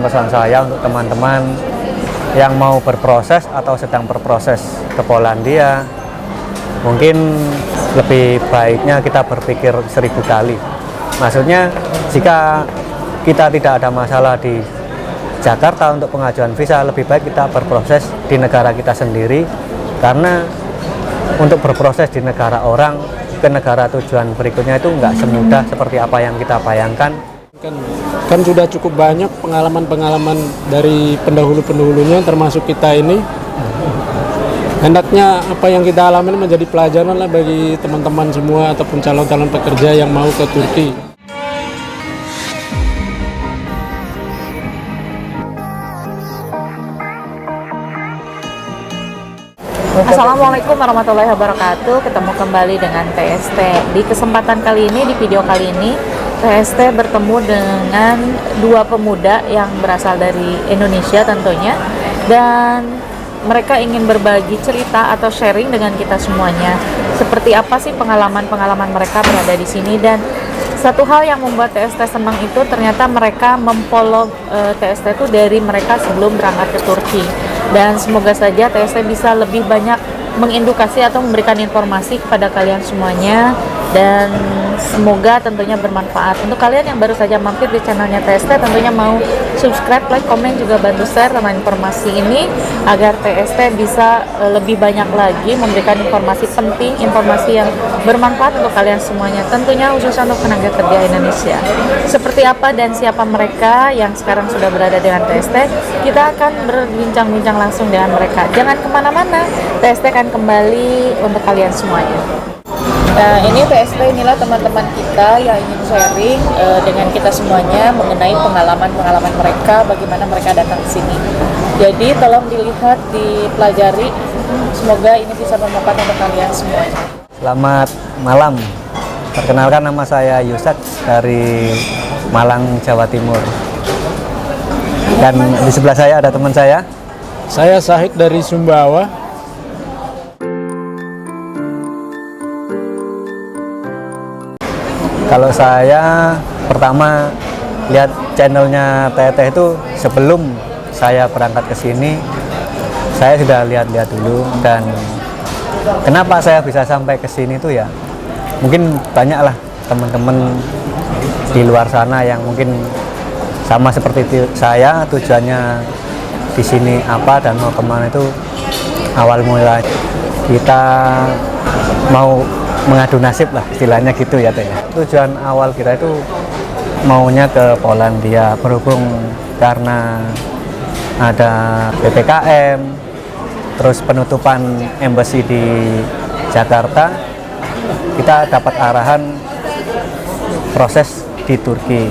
Pesan saya untuk teman-teman yang mau berproses atau sedang berproses ke Polandia, mungkin lebih baiknya kita berpikir 1000 kali. Maksudnya, jika kita tidak ada masalah di Jakarta untuk pengajuan visa, lebih baik kita berproses di negara kita sendiri, karena untuk berproses di negara orang ke negara tujuan berikutnya itu nggak semudah seperti apa yang kita bayangkan. Kan sudah cukup banyak pengalaman-pengalaman dari pendahulu-pendahulunya, termasuk kita ini. Hendaknya apa yang kita alami menjadi pelajaran lah bagi teman-teman semua ataupun calon-calon pekerja yang mau ke Turki. Assalamualaikum warahmatullahi wabarakatuh. Ketemu kembali dengan TST. Di kesempatan kali ini, di video kali ini, TST bertemu dengan dua pemuda yang berasal dari Indonesia tentunya, dan mereka ingin berbagi cerita atau sharing dengan kita semuanya. Seperti apa sih pengalaman-pengalaman mereka berada di sini, dan satu hal yang membuat TST senang itu ternyata mereka memfollow TST itu dari mereka sebelum berangkat ke Turki. Dan semoga saja TST bisa lebih banyak mengedukasi atau memberikan informasi kepada kalian semuanya, dan semoga tentunya bermanfaat. Untuk kalian yang baru saja mampir di channelnya TST, tentunya mau subscribe, like, komen, juga bantu share tentang informasi ini agar TST bisa lebih banyak lagi memberikan informasi penting, informasi yang bermanfaat untuk kalian semuanya, tentunya khususnya untuk tenaga kerja Indonesia. Seperti apa dan siapa mereka yang sekarang sudah berada dengan TST, kita akan berbincang-bincang langsung dengan mereka. Jangan kemana-mana, TST akan kembali untuk kalian semuanya. Nah, ini TST, inilah teman-teman kita yang ingin sharing dengan kita semuanya mengenai pengalaman-pengalaman mereka, bagaimana mereka datang ke sini. Jadi tolong dilihat, dipelajari, semoga ini bisa bermanfaat untuk kalian semuanya. Selamat malam. Perkenalkan, nama saya Yusak dari Malang, Jawa Timur. Dan di sebelah saya ada teman saya. Saya Sahid dari Sumbawa. Kalau saya pertama lihat channelnya Teteh itu sebelum saya berangkat ke sini, saya sudah lihat-lihat dulu. Dan kenapa saya bisa sampai ke sini itu ya, mungkin banyaklah teman-teman di luar sana yang mungkin sama seperti saya, tujuannya di sini apa dan mau kemana. Itu awal mula kita mau mengadu nasib lah, istilahnya gitu ya Teh. Tujuan awal kita itu maunya ke Polandia, berhubung karena ada PPKM, terus penutupan embassy di Jakarta, kita dapat arahan proses di Turki.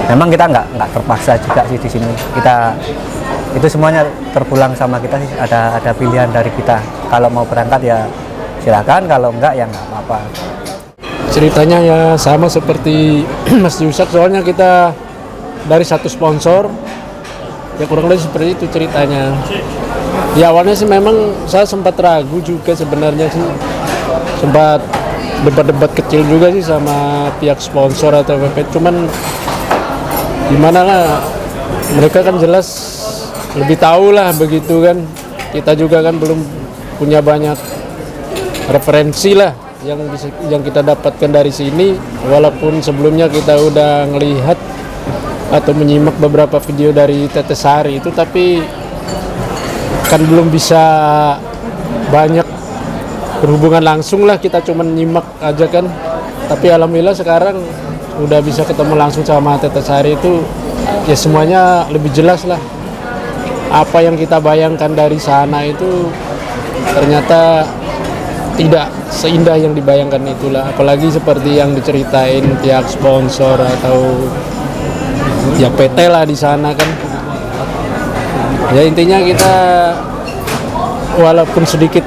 Memang kita nggak terpaksa juga sih di sini. Kita itu semuanya terpulang sama kita sih, ada pilihan dari kita. Kalau mau berangkat ya silakan, kalau enggak ya nggak apa-apa. Ceritanya ya sama seperti Mas Yusak, soalnya kita dari satu sponsor, ya kurang lebih seperti itu ceritanya. Ya awalnya sih memang saya sempat ragu juga sebenarnya sih, sempat debat-debat kecil juga sih sama pihak sponsor atau PP, cuman gimana lah, mereka kan jelas lebih tahu lah begitu kan. Kita juga kan belum punya banyak referensi lah yang kita dapatkan dari sini, walaupun sebelumnya kita udah ngelihat atau menyimak beberapa video dari Teteh Sari itu, tapi kan belum bisa banyak berhubungan langsung lah, kita cuma nyimak aja kan. Tapi alhamdulillah sekarang udah bisa ketemu langsung sama Teteh Sari, itu ya semuanya lebih jelas lah. Apa yang kita bayangkan dari sana itu ternyata tidak seindah yang dibayangkan itulah, apalagi seperti yang diceritain pihak sponsor atau ya PT lah di sana kan. Ya intinya kita walaupun sedikit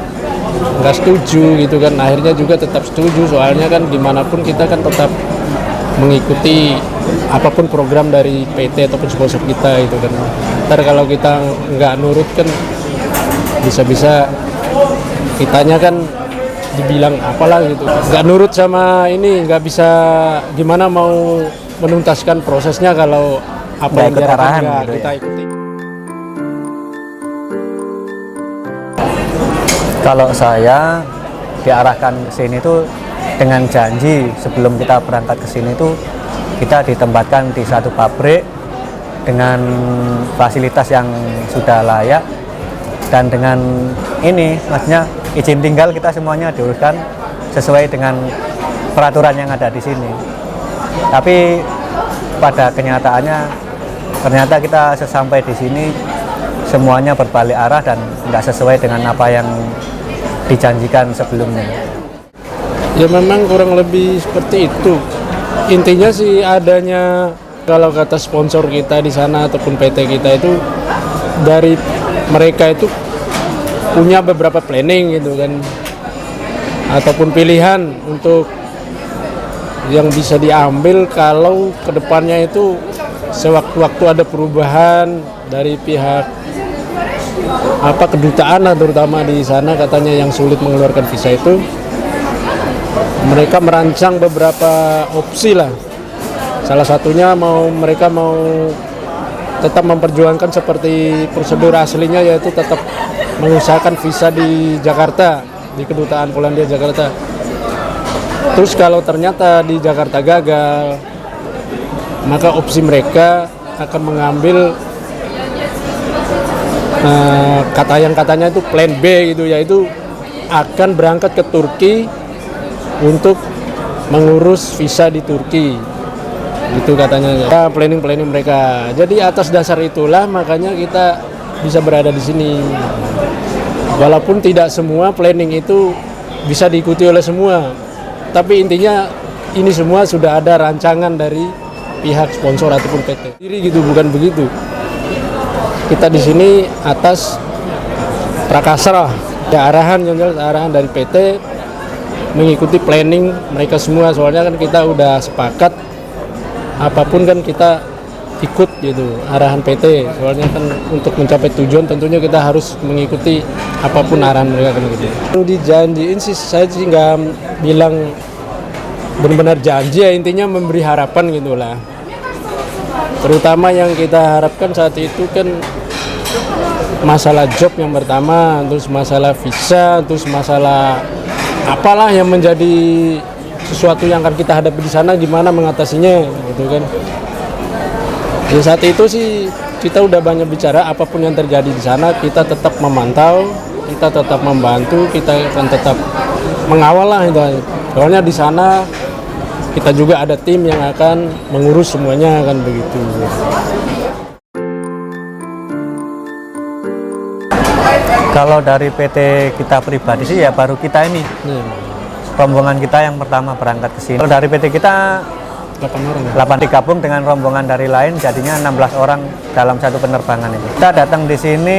nggak setuju gitu kan, akhirnya juga tetap setuju, soalnya kan gimana pun kita kan tetap mengikuti apapun program dari PT ataupun sponsor kita itu kan. Ntar kalau kita nggak nurut kan bisa-bisa kitanya kan dibilang apalah gitu, nggak nurut sama ini, nggak bisa gimana mau menuntaskan prosesnya kalau apa Nggak yang ikut diarahkan, arahan nggak gitu kita ya. ikuti. Kalau saya diarahkan ke sini tuh dengan janji sebelum kita berangkat ke sini tuh kita ditempatkan di satu pabrik dengan fasilitas yang sudah layak, dan dengan ini maksudnya izin tinggal kita semuanya diuruskan sesuai dengan peraturan yang ada di sini. Tapi pada kenyataannya ternyata kita sesampai di sini semuanya berbalik arah dan nggak sesuai dengan apa yang dijanjikan sebelumnya. Ya memang kurang lebih seperti itu. Intinya sih adanya, kalau kata sponsor kita di sana ataupun PT kita itu, dari mereka itu punya beberapa planning gitu kan, ataupun pilihan untuk yang bisa diambil kalau kedepannya itu sewaktu-waktu ada perubahan dari pihak kedutaan lah, terutama di sana katanya yang sulit mengeluarkan visa itu. Mereka merancang beberapa opsi lah. Salah satunya mereka mau tetap memperjuangkan seperti prosedur aslinya, yaitu tetap mengusahakan visa di Jakarta, di Kedutaan Polandia Jakarta. Terus kalau ternyata di Jakarta gagal, maka opsi mereka akan mengambil katanya itu plan B gitu, yaitu akan berangkat ke Turki untuk mengurus visa di Turki, gitu katanya. Ya, planning mereka. Jadi atas dasar itulah makanya kita bisa berada di sini. Walaupun tidak semua planning itu bisa diikuti oleh semua, tapi intinya ini semua sudah ada rancangan dari pihak sponsor ataupun PT. Jadi gitu, bukan begitu. Kita di sini atas prakasar, ya arahan yang jelas, arahan dari PT, mengikuti planning mereka semua. Soalnya kan kita udah sepakat apapun kan kita ikut gitu arahan PT. Soalnya kan untuk mencapai tujuan tentunya kita harus mengikuti apapun arahan mereka kan gitu. Yang dijanjiin sih saya sih nggak bilang benar-benar janji ya, intinya memberi harapan gitulah. Terutama yang kita harapkan saat itu kan masalah job yang pertama, terus masalah visa, terus masalah apalah yang menjadi sesuatu yang akan kita hadapi di sana, gimana mengatasinya gitu kan. Ya saat itu sih kita udah banyak bicara, apapun yang terjadi di sana kita tetap memantau, kita tetap membantu, kita akan tetap mengawal lah itu. Soalnya di sana kita juga ada tim yang akan mengurus semuanya kan begitu. Kalau dari PT kita pribadi sih ya baru kita ini. Rombongan kita yang pertama berangkat ke sini. Kalau dari PT kita 8 orang ya? 8 digabung dengan rombongan dari lain, jadinya 16 orang dalam satu penerbangan itu. Kita datang di sini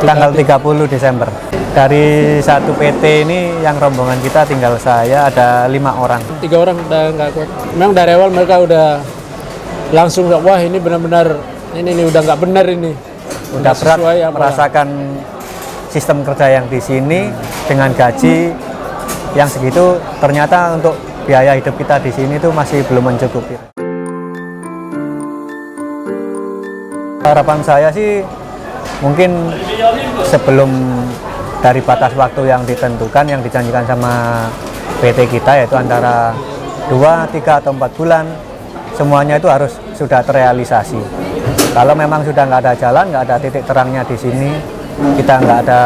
tanggal 30 Desember. Dari satu PT ini yang rombongan kita tinggal saya ada 5 orang. 3 orang udah nggak kuat. Memang dari awal mereka udah langsung wah ini benar-benar ini udah nggak benar ini. Udah berat merasakan sistem kerja yang di sini dengan gaji yang segitu, ternyata untuk biaya hidup kita di sini tuh masih belum mencukupi. Harapan saya sih mungkin sebelum dari batas waktu yang ditentukan, yang dijanjikan sama PT kita, yaitu antara 2, 3, atau 4 bulan, semuanya itu harus sudah terrealisasi. Kalau memang sudah nggak ada jalan, nggak ada titik terangnya di sini, kita nggak ada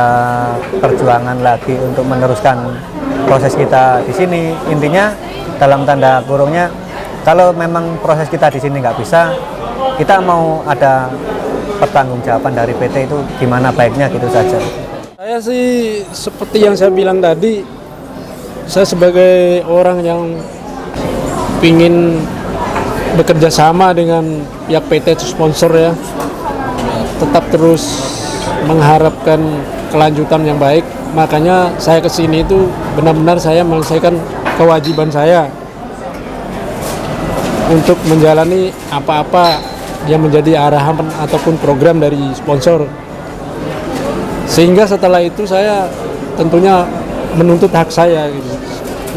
perjuangan lagi untuk meneruskan proses kita di sini. Intinya dalam tanda kurungnya, kalau memang proses kita di sini nggak bisa, kita mau ada pertanggungjawaban dari PT itu gimana baiknya, gitu saja. Saya sih seperti yang saya bilang tadi, saya sebagai orang yang ingin bekerja sama dengan pihak PT sponsor ya, tetap terus mengharapkan kelanjutan yang baik. Makanya saya kesini itu benar-benar saya menyelesaikan kewajiban saya untuk menjalani apa-apa yang menjadi arahan ataupun program dari sponsor. Sehingga setelah itu saya tentunya menuntut hak saya gitu.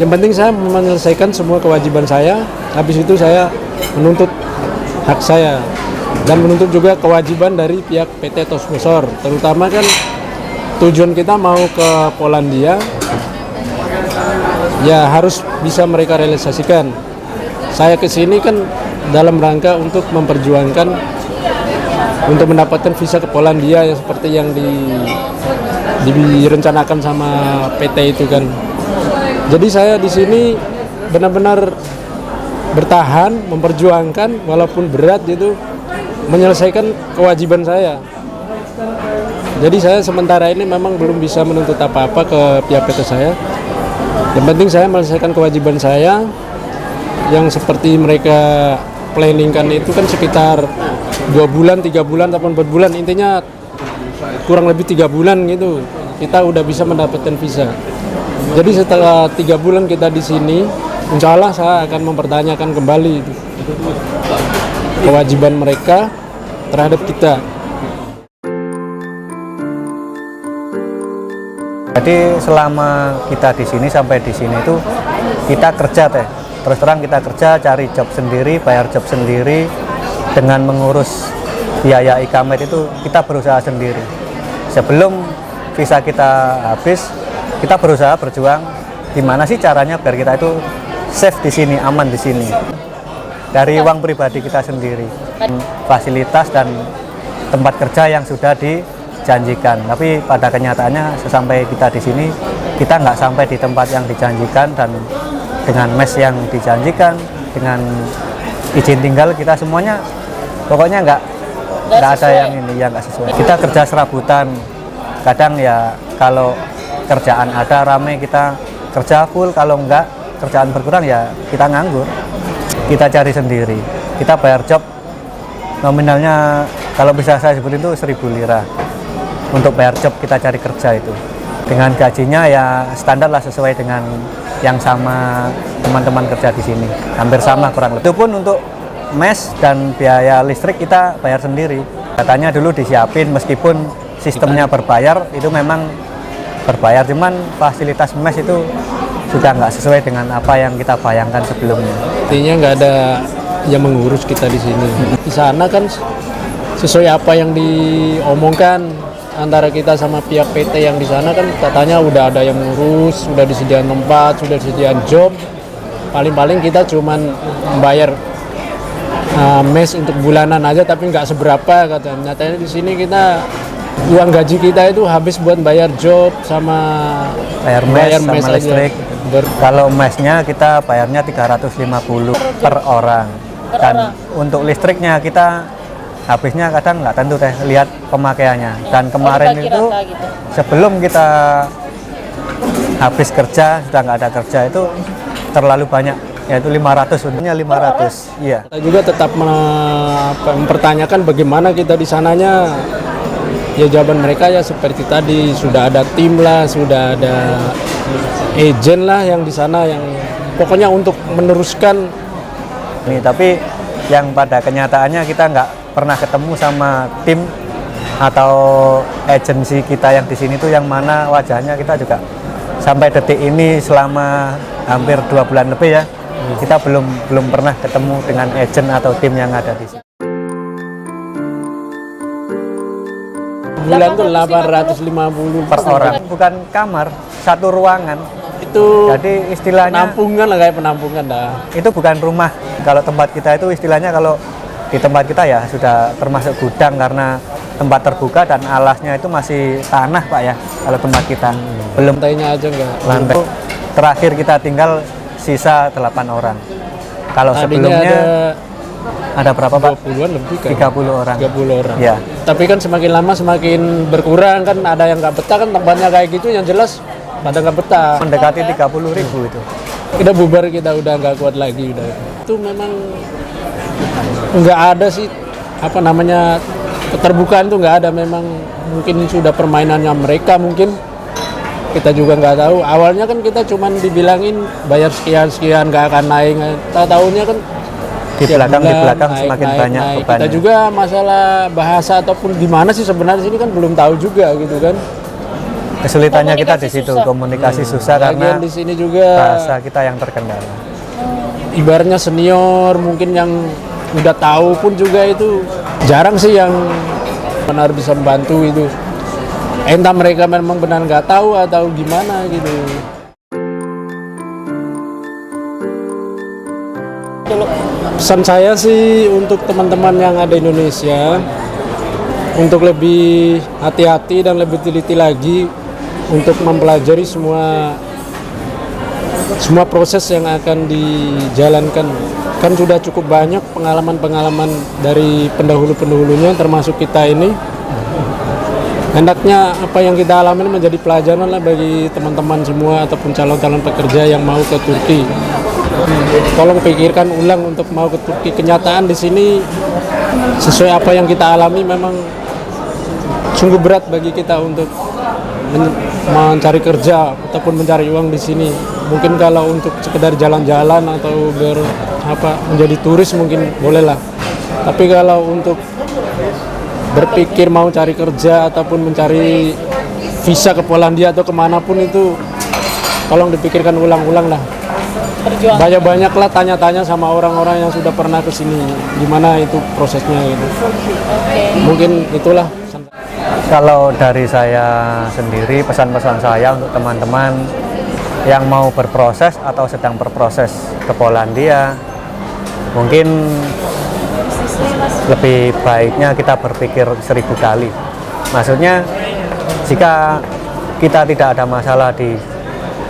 Yang penting saya menyelesaikan semua kewajiban saya, habis itu saya menuntut hak saya, dan menuntut juga kewajiban dari pihak PT atau sponsor, terutama kan tujuan kita mau ke Polandia, ya harus bisa mereka realisasikan. Saya kesini kan dalam rangka untuk memperjuangkan untuk mendapatkan visa ke Polandia yang seperti yang direncanakan sama PT itu kan. Jadi saya di sini benar-benar bertahan, memperjuangkan walaupun berat gitu, menyelesaikan kewajiban saya. Jadi saya sementara ini memang belum bisa menuntut apa-apa ke pihak PT saya. Yang penting saya menyelesaikan kewajiban saya yang seperti mereka planningkan itu kan sekitar 2 bulan, 3 bulan, ataupun 4 bulan. Intinya kurang lebih 3 bulan gitu kita udah bisa mendapatkan visa. Jadi setelah 3 bulan kita di sini, insya Allah saya akan mempertanyakan kembali itu kewajiban mereka terhadap kita. Jadi selama kita di sini sampai di sini itu kita kerja teh. Terus terang kita kerja, cari job sendiri, bayar job sendiri, dengan mengurus biaya ikamet itu kita berusaha sendiri. Sebelum visa kita habis, kita berusaha berjuang gimana sih caranya biar kita itu safe di sini, aman di sini. Dari uang pribadi kita sendiri, fasilitas dan tempat kerja yang sudah dijanjikan. Tapi pada kenyataannya sesampai kita di sini, kita nggak sampai di tempat yang dijanjikan, dan dengan mes yang dijanjikan, dengan izin tinggal kita semuanya pokoknya nggak ada yang ini yang nggak sesuai. Kita kerja serabutan, kadang ya kalau kerjaan ada rame kita kerja full, kalau enggak kerjaan berkurang ya kita nganggur. Kita cari sendiri, kita bayar job nominalnya kalau bisa saya sebutin itu 1.000 lira untuk bayar job kita cari kerja itu. Dengan gajinya ya standar lah, sesuai dengan yang sama teman-teman kerja di sini, hampir sama kurang lebih. Itu pun untuk mes dan biaya listrik kita bayar sendiri. Katanya dulu disiapin, meskipun sistemnya berbayar, itu memang berbayar, cuman fasilitas mes itu sudah nggak sesuai dengan apa yang kita bayangkan sebelumnya. Artinya nggak ada yang mengurus kita di sini. Di sana kan sesuai apa yang diomongkan antara kita sama pihak PT yang di sana kan katanya udah ada yang ngurus, sudah disediakan tempat, sudah disediakan job. Paling-paling kita cuman membayar mes untuk bulanan aja, tapi nggak seberapa katanya. Nyatanya di sini kita uang gaji kita itu habis buat bayar job sama bayar mes sama listrik. Kalau mesnya kita bayarnya 350 per orang, dan untuk listriknya kita habisnya kadang nggak tentu teh, lihat pemakaiannya. Dan kemarin itu gitu, sebelum kita habis kerja, sudah nggak ada kerja, itu terlalu banyak, yaitu 500, untungnya 500. Iya. Kita juga tetap mempertanyakan bagaimana kita di sananya. Ya jawaban mereka ya seperti tadi, sudah ada tim lah, sudah ada agen lah yang di sana yang pokoknya untuk meneruskan. Nih, tapi yang pada kenyataannya kita nggak pernah ketemu sama tim atau agensi kita yang di sini tuh yang mana wajahnya. Kita juga sampai detik ini selama hampir 2 bulan lebih ya, kita belum pernah ketemu dengan agen atau tim yang ada di sini. Bulan tuh 850 per orang, bukan kamar, satu ruangan. Itu jadi istilahnya penampungan lah, kayak penampungan dah. Itu bukan rumah. Kalau tempat kita itu istilahnya, kalau di tempat kita ya sudah termasuk gudang karena tempat terbuka dan alasnya itu masih tanah Pak ya. Kalau tempat kita belum lantainya aja enggak. Lantai. Terakhir kita tinggal sisa 8 orang. Kalau sebelumnya ada berapa Pak? 20-an lebih kan? 30 orang. 30 orang. Ya. Tapi kan semakin lama semakin berkurang kan, ada yang nggak betah kan tempatnya kayak gitu, yang jelas pada nggak betah. Mendekati 30.000 itu. Kita bubar, kita udah nggak kuat lagi udah. Itu memang nggak ada sih apa namanya keterbukaan tuh nggak ada, memang mungkin sudah permainannya mereka mungkin. Kita juga nggak tahu. Awalnya kan kita cuman dibilangin bayar sekian nggak akan naik. Tahu-tahunya kan di belakang naik, semakin naik, banyak naik. bebannya. Kita juga masalah bahasa ataupun gimana sih sebenarnya sini kan belum tahu juga gitu kan. Kesulitannya kita di situ, komunikasi susah karena di sini juga bahasa kita yang terkendala. Ibaratnya senior mungkin yang udah tahu pun juga itu jarang sih yang benar bisa membantu itu. Entah mereka memang benar nggak tahu atau gimana gitu. Pesan saya sih untuk teman-teman yang ada di Indonesia untuk lebih hati-hati dan lebih teliti lagi untuk mempelajari semua proses yang akan dijalankan. Kan sudah cukup banyak pengalaman-pengalaman dari pendahulu-pendahulunya termasuk kita ini. Hendaknya apa yang kita alami menjadi pelajaran lah bagi teman-teman semua ataupun calon-calon pekerja yang mau ke Turki. Tolong pikirkan ulang untuk mau ke Turki. Kenyataan di sini sesuai apa yang kita alami memang sungguh berat bagi kita untuk mencari kerja ataupun mencari uang di sini. Mungkin kalau untuk sekedar jalan-jalan atau menjadi turis mungkin bolehlah. Tapi kalau untuk berpikir mau cari kerja ataupun mencari visa ke Polandia atau kemanapun itu tolong dipikirkan ulang-ulang lah. Banyak-banyaklah tanya-tanya sama orang-orang yang sudah pernah ke sini gimana itu prosesnya gitu. Mungkin itulah. Kalau dari saya sendiri, pesan-pesan saya untuk teman-teman yang mau berproses atau sedang berproses ke Polandia, mungkin lebih baiknya kita berpikir 1000 kali. Maksudnya, jika kita tidak ada masalah di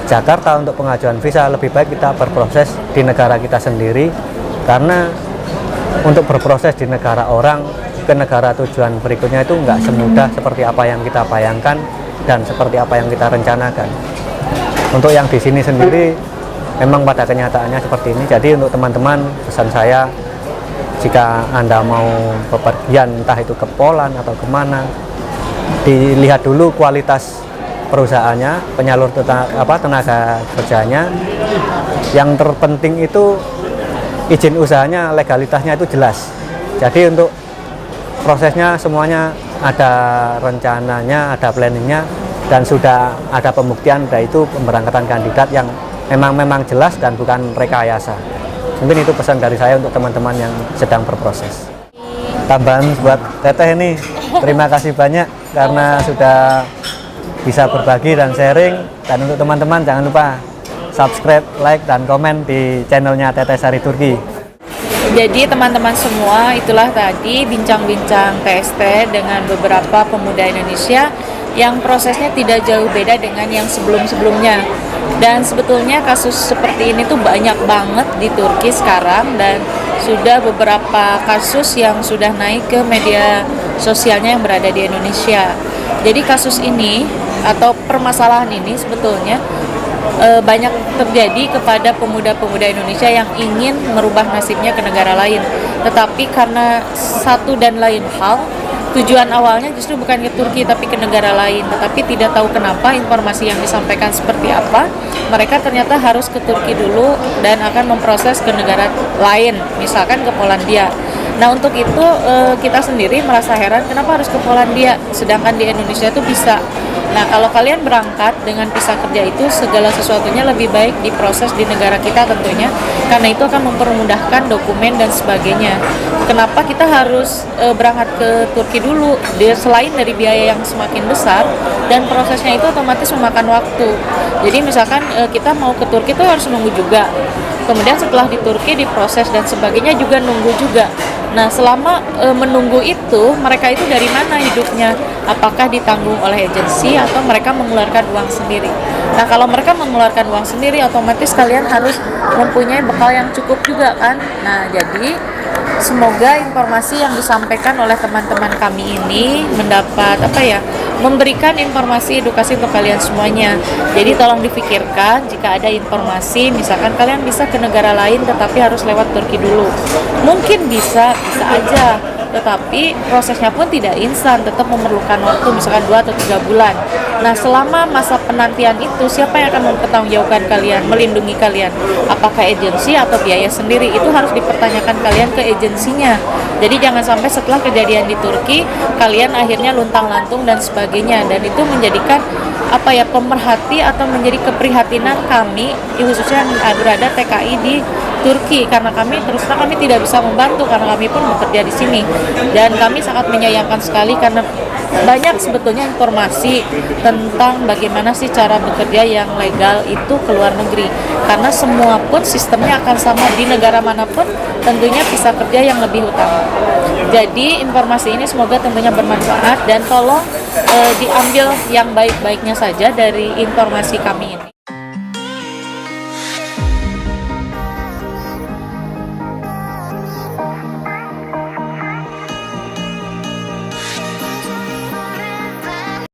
Jakarta untuk pengajuan visa, lebih baik kita berproses di negara kita sendiri, karena untuk berproses di negara orang ke negara tujuan berikutnya itu nggak semudah seperti apa yang kita bayangkan dan seperti apa yang kita rencanakan. Untuk yang di sini sendiri memang pada kenyataannya seperti ini. Jadi untuk teman-teman, pesan saya, jika Anda mau bepergian entah itu ke Poland atau kemana, dilihat dulu kualitas perusahaannya, penyalur tenaga kerjanya. Yang terpenting itu izin usahanya, legalitasnya itu jelas. Jadi untuk prosesnya semuanya ada rencananya, ada planningnya, dan sudah ada pembuktian bahwa itu pemberangkatan kandidat yang memang jelas dan bukan rekayasa. Mungkin itu pesan dari saya untuk teman-teman yang sedang berproses. Tambahan buat Teteh ini, terima kasih banyak karena sudah bisa berbagi dan sharing. Dan untuk teman-teman jangan lupa subscribe, like, dan komen di channelnya Teteh Sari Turki. Jadi teman-teman semua, itulah tadi bincang-bincang TST dengan beberapa pemuda Indonesia yang prosesnya tidak jauh beda dengan yang sebelum-sebelumnya. Dan sebetulnya kasus seperti ini tuh banyak banget di Turki sekarang, dan sudah beberapa kasus yang sudah naik ke media sosialnya yang berada di Indonesia. Jadi kasus ini atau permasalahan ini sebetulnya banyak terjadi kepada pemuda-pemuda Indonesia yang ingin merubah nasibnya ke negara lain. Tetapi karena satu dan lain hal, tujuan awalnya justru bukan ke Turki tapi ke negara lain. Tetapi tidak tahu kenapa informasi yang disampaikan seperti apa, mereka ternyata harus ke Turki dulu dan akan memproses ke negara lain, misalkan ke Polandia. Nah untuk itu kita sendiri merasa heran kenapa harus ke Polandia, sedangkan di Indonesia itu bisa. Nah kalau kalian berangkat dengan visa kerja itu, segala sesuatunya lebih baik diproses di negara kita tentunya, karena itu akan mempermudahkan dokumen dan sebagainya. Kenapa kita harus berangkat ke Turki dulu? Selain dari biaya yang semakin besar dan prosesnya itu otomatis memakan waktu. Jadi misalkan kita mau ke Turki itu harus nunggu juga. Kemudian setelah di Turki diproses dan sebagainya juga nunggu juga. Nah selama menunggu itu, mereka itu dari mana hidupnya? Apakah ditanggung oleh agensi atau mereka mengeluarkan uang sendiri? Nah kalau mereka mengeluarkan uang sendiri, otomatis kalian harus mempunyai bekal yang cukup juga kan? Nah jadi semoga informasi yang disampaikan oleh teman-teman kami ini mendapat memberikan informasi edukasi untuk kalian semuanya. Jadi tolong dipikirkan jika ada informasi, misalkan kalian bisa ke negara lain tetapi harus lewat Turki dulu. Mungkin bisa aja, tetapi prosesnya pun tidak instan, tetap memerlukan waktu misalkan 2 atau 3 bulan. Nah selama masa penantian itu, siapa yang akan mempertanggungjawabkan kalian, melindungi kalian? Apakah agensi atau biaya sendiri? Itu harus dipertanyakan kalian ke agensinya. Jadi jangan sampai setelah kejadian di Turki kalian akhirnya luntang-lantung dan sebagainya, dan itu menjadikan pemerhati atau menjadi keprihatinan kami khususnya yang berada TKI di Turki, karena kami terus terang kami tidak bisa membantu karena kami pun bekerja di sini, dan kami sangat menyayangkan sekali karena banyak sebetulnya informasi tentang bagaimana sih cara bekerja yang legal itu ke luar negeri, karena semua pun sistemnya akan sama di negara manapun, tentunya visa kerja yang lebih utama. Jadi informasi ini semoga tentunya bermanfaat, dan tolong diambil yang baik-baiknya saja dari informasi kami ini.